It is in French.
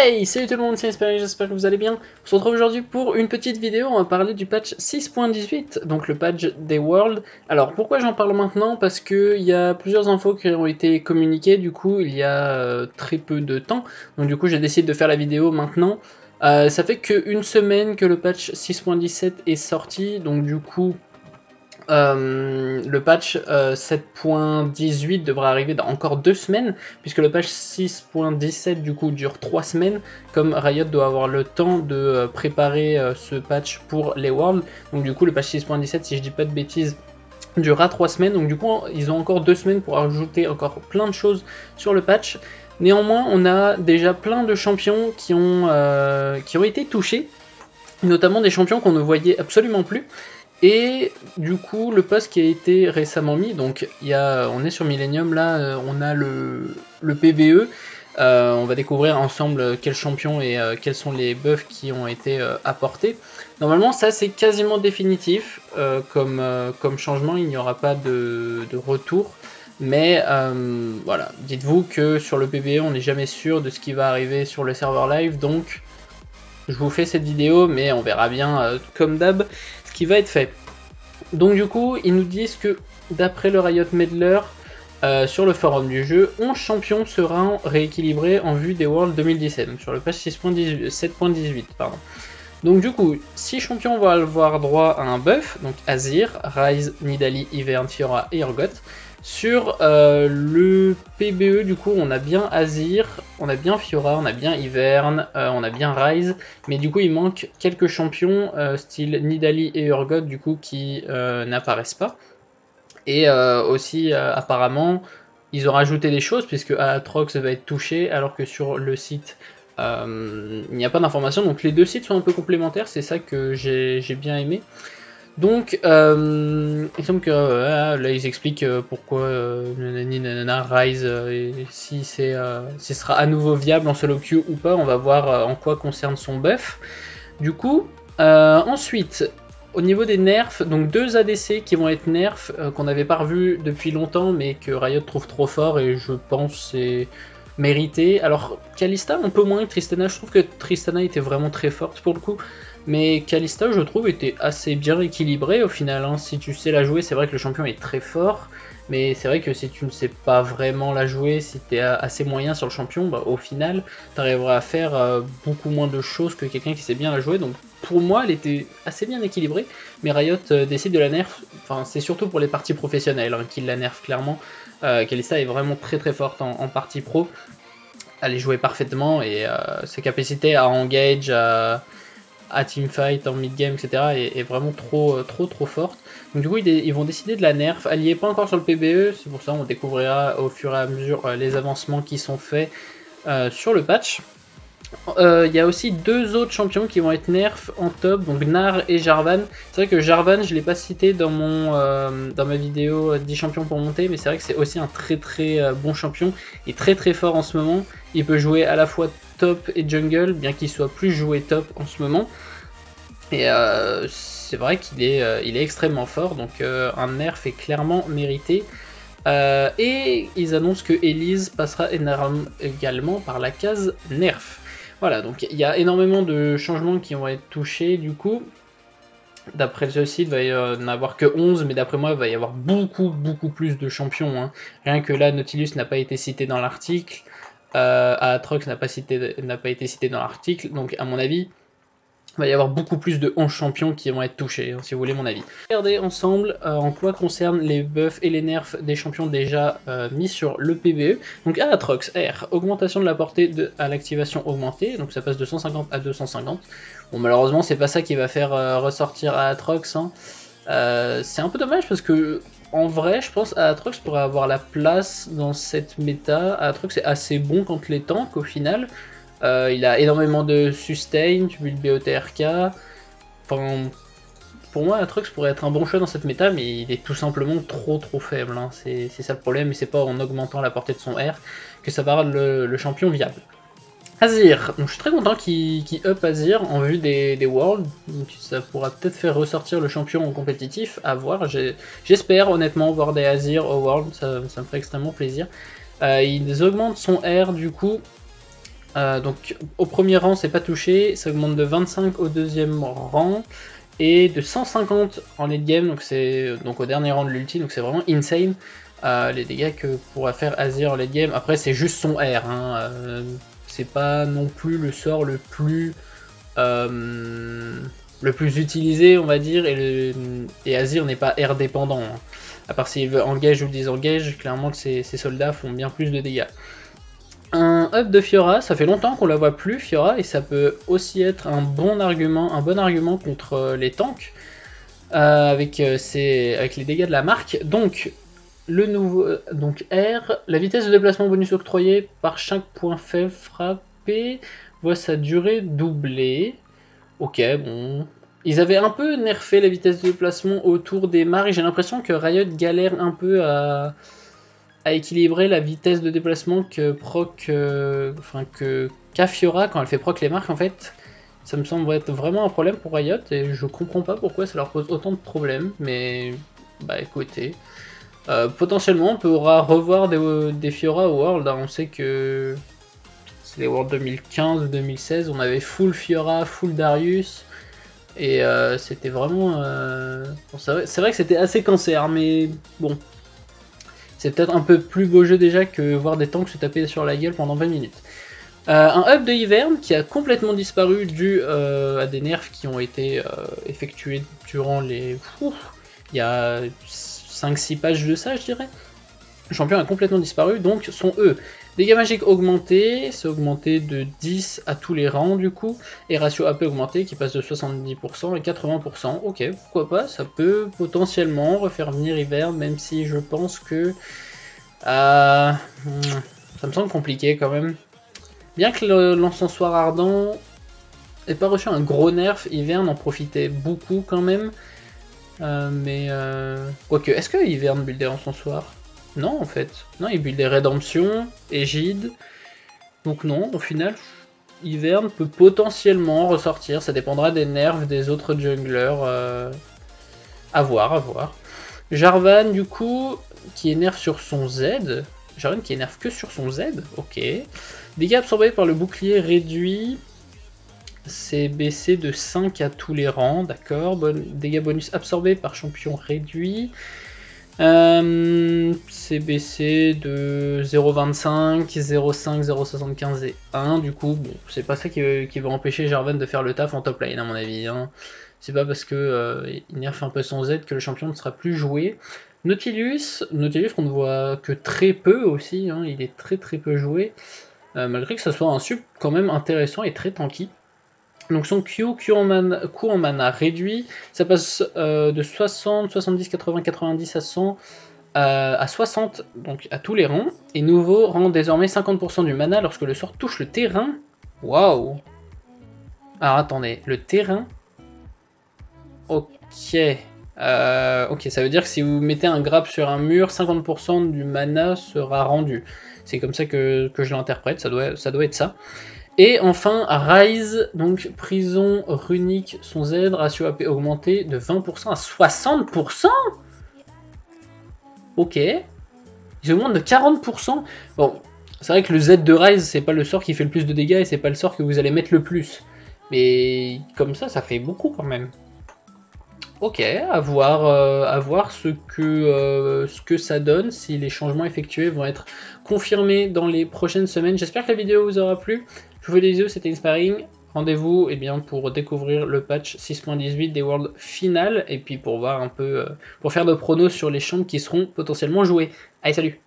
Hey, salut tout le monde, c'est Espéré, j'espère que vous allez bien. On se retrouve aujourd'hui pour une petite vidéo, on va parler du patch 6.18, donc le patch des Worlds. Alors pourquoi j'en parle maintenant? Parce qu'il y a plusieurs infos qui ont été communiquées, du coup il y a très peu de temps, donc du coup j'ai décidé de faire la vidéo maintenant. Ça fait qu'une semaine que le patch 6.17 est sorti, donc du coup le patch 7.18 devra arriver dans encore 2 semaines, puisque le patch 6.17 du coup dure 3 semaines, comme Riot doit avoir le temps de préparer ce patch pour les Worlds. Donc du coup le patch 6.17, si je dis pas de bêtises, durera 3 semaines, donc du coup ils ont encore 2 semaines pour ajouter encore plein de choses sur le patch. Néanmoins on a déjà plein de champions qui ont été touchés, notamment des champions qu'on ne voyait absolument plus. Et du coup, le post qui a été récemment mis, donc on est sur Millennium, là, on a le PBE. On va découvrir ensemble quels champions et quels sont les buffs qui ont été apportés. Normalement, ça c'est quasiment définitif comme changement, il n'y aura pas de retour. Mais voilà, dites-vous que sur le PBE, on n'est jamais sûr de ce qui va arriver sur le serveur live, donc je vous fais cette vidéo, mais on verra bien comme d'hab ce qui va être fait. Donc du coup, ils nous disent que d'après le Riot Meddler, sur le forum du jeu, 11 champions seront rééquilibrés en vue des Worlds 2017, donc sur le patch 7.18. Donc du coup, 6 champions vont avoir droit à un buff, donc Azir, Ryze, Nidalee, Ivern, Fiora et Urgot. Sur le PBE, du coup, on a bien Azir, on a bien Fiora, on a bien Ivern, on a bien Ryze, mais du coup, il manque quelques champions, style Nidalee et Urgot, du coup, qui n'apparaissent pas. Et aussi, apparemment, ils ont rajouté des choses, puisque Aatrox va être touché, alors que sur le site, il n'y a pas d'informations. Donc les deux sites sont un peu complémentaires, c'est ça que j'ai bien aimé. Donc, il semble que là ils expliquent pourquoi nanana, Ryze, si ce sera à nouveau viable en solo queue ou pas, on va voir en quoi concerne son buff. Du coup, ensuite, au niveau des nerfs, donc 2 ADC qui vont être nerfs, qu'on n'avait pas revu depuis longtemps, mais que Riot trouve trop fort, et je pense c'est mérité. Alors, Kalista un peu moins que Tristana, je trouve que Tristana était vraiment très forte pour le coup. Mais Kalista, je trouve, était assez bien équilibrée au final. Hein. Si tu sais la jouer, c'est vrai que le champion est très fort. Mais c'est vrai que si tu ne sais pas vraiment la jouer, si tu es assez moyen sur le champion, bah, au final, tu arriveras à faire beaucoup moins de choses que quelqu'un qui sait bien la jouer. Donc pour moi, elle était assez bien équilibrée. Mais Riot décide de la nerf. Enfin, c'est surtout pour les parties professionnelles hein, qu'il la nerf clairement. Kalista est vraiment très très forte en partie pro. Elle est jouée parfaitement et ses capacités à engage, à teamfight, en mid-game, etc. est vraiment trop forte. Donc du coup, ils vont décider de la nerf. Elle n'y est pas encore sur le PBE, c'est pour ça on découvrira au fur et à mesure les avancements qui sont faits sur le patch. Il y a aussi 2 autres champions qui vont être nerfs en top, donc Gnar et Jarvan. C'est vrai que Jarvan, je ne l'ai pas cité dans ma vidéo 10 champions pour monter, mais c'est vrai que c'est aussi un très bon champion, et très fort en ce moment. Il peut jouer à la fois top et jungle, bien qu'il soit plus joué top en ce moment. Et c'est vrai qu'il est extrêmement fort, donc un nerf est clairement mérité. Et ils annoncent que Elise passera également par la case nerf. Voilà, donc il y a énormément de changements qui vont être touchés du coup. D'après ce site, il va y en avoir que 11, mais d'après moi, il va y avoir beaucoup plus de champions. Hein. Rien que là, Nautilus n'a pas été cité dans l'article, Aatrox n'a pas été cité dans l'article, donc à mon avis, il va y avoir beaucoup plus de 11 champions qui vont être touchés, hein, si vous voulez mon avis. Regardez ensemble en quoi concerne les buffs et les nerfs des champions déjà mis sur le PBE. Donc Aatrox R, augmentation de la portée à l'activation augmentée, donc ça passe de 150 à 250. Bon malheureusement c'est pas ça qui va faire ressortir Aatrox. Hein. C'est un peu dommage parce que en vrai je pense Aatrox pourrait avoir la place dans cette méta. Aatrox est assez bon contre les tanks au final. Il a énormément de sustain, tu build BOTRK. Enfin, pour moi, Aatrox pourrait être un bon choix dans cette méta, mais il est tout simplement trop faible. Hein. C'est ça le problème, et c'est pas en augmentant la portée de son R que ça va rendre le champion viable. Azir, donc je suis très content qu'il up Azir en vue des Worlds. Donc ça pourra peut-être faire ressortir le champion en compétitif, à voir. J'espère honnêtement voir des Azir au World, ça me ferait extrêmement plaisir. Ils augmentent son R du coup. Donc au premier rang c'est pas touché, ça augmente de 25 au deuxième rang et de 150 en late game, donc c'est donc au dernier rang de l'ulti, donc c'est vraiment insane les dégâts que pourra faire Azir en late game. Après c'est juste son R, hein, c'est pas non plus le sort le plus utilisé on va dire, et Azir n'est pas R dépendant, hein. À part s'il veut engage ou désengage, clairement que ses soldats font bien plus de dégâts. Un up de Fiora, ça fait longtemps qu'on la voit plus Fiora, et ça peut aussi être un bon argument contre les tanks, avec les dégâts de la marque. Donc le nouveau R, la vitesse de déplacement bonus octroyée par chaque point faible frappé voit sa durée doublée. Ok, bon. Ils avaient un peu nerfé la vitesse de déplacement autour des marques. J'ai l'impression que Riot galère un peu à équilibrer la vitesse de déplacement qu'a Fiora quand elle fait proc les marques. En fait, ça me semble être vraiment un problème pour Riot et je comprends pas pourquoi ça leur pose autant de problèmes. Mais bah écoutez, potentiellement on pourra revoir des Fiora au World, hein. On sait que c'est les Worlds 2015 ou 2016, on avait full Fiora, full Darius. Et c'était vraiment... Bon, c'est vrai que c'était assez cancer, mais bon. C'est peut-être un peu plus beau jeu déjà que voir des tanks se taper sur la gueule pendant 20 minutes. Un up de Hiverne qui a complètement disparu dû à des nerfs qui ont été effectués durant les... il y a 5-6 pages de ça, je dirais. Le champion a complètement disparu, donc son E. Dégâts magiques augmentés, c'est augmenté de 10 à tous les rangs du coup, et ratio AP augmenté qui passe de 70% et 80%. Ok, pourquoi pas, ça peut potentiellement refaire venir Hiverne, même si je pense que ça me semble compliqué quand même. Bien que l'encensoir ardent n'ait pas reçu un gros nerf, Hiverne en profitait beaucoup quand même. Quoique, est-ce que Hiverne buildait encensoir ? Non, en fait. Non, il build des rédemptions, Égide. Donc non, au final, Hiverne peut potentiellement ressortir. Ça dépendra des nerfs des autres junglers. À voir. Jarvan, du coup, qui est nerf sur son Z. Jarvan qui est nerf que sur son Z. Ok. Dégâts absorbés par le bouclier réduit. C'est baissé de 5 à tous les rangs. D'accord. Dégâts bonus absorbés par champion réduit. C'est baissé de 0,25, 0,5, 0,75 et 1. Du coup, bon, c'est pas ça qui va empêcher Jarvan de faire le taf en top lane, à mon avis, hein. C'est pas parce que il nerf un peu son Z que le champion ne sera plus joué. Nautilus qu'on ne voit que très peu aussi, hein, il est très peu joué, malgré que ça soit un sup quand même intéressant et très tanky. Donc son coût en mana réduit, ça passe de 60, 70, 80, 90 à 100 à 60, donc à tous les rangs. Et nouveau rend désormais 50% du mana lorsque le sort touche le terrain. Waouh! Alors attendez, le terrain. Ok. Ok, ça veut dire que si vous mettez un grab sur un mur, 50% du mana sera rendu. C'est comme ça que je l'interprète, ça doit être ça. Et enfin, Rise, donc prison runique, son Z, ratio AP augmenté de 20% à 60%. Ok. Ils augmentent de 40%. Bon, c'est vrai que le Z de Rise, c'est pas le sort qui fait le plus de dégâts et c'est pas le sort que vous allez mettre le plus. Mais comme ça fait beaucoup quand même. Ok, à voir ce que ça donne, si les changements effectués vont être confirmés dans les prochaines semaines. J'espère que la vidéo vous aura plu. Je vous fais des bisous, c'était Inspiring. Rendez-vous pour découvrir le patch 6.18 des Worlds finales et puis pour voir un peu, pour faire de pronos sur les champs qui seront potentiellement joués. Allez, salut!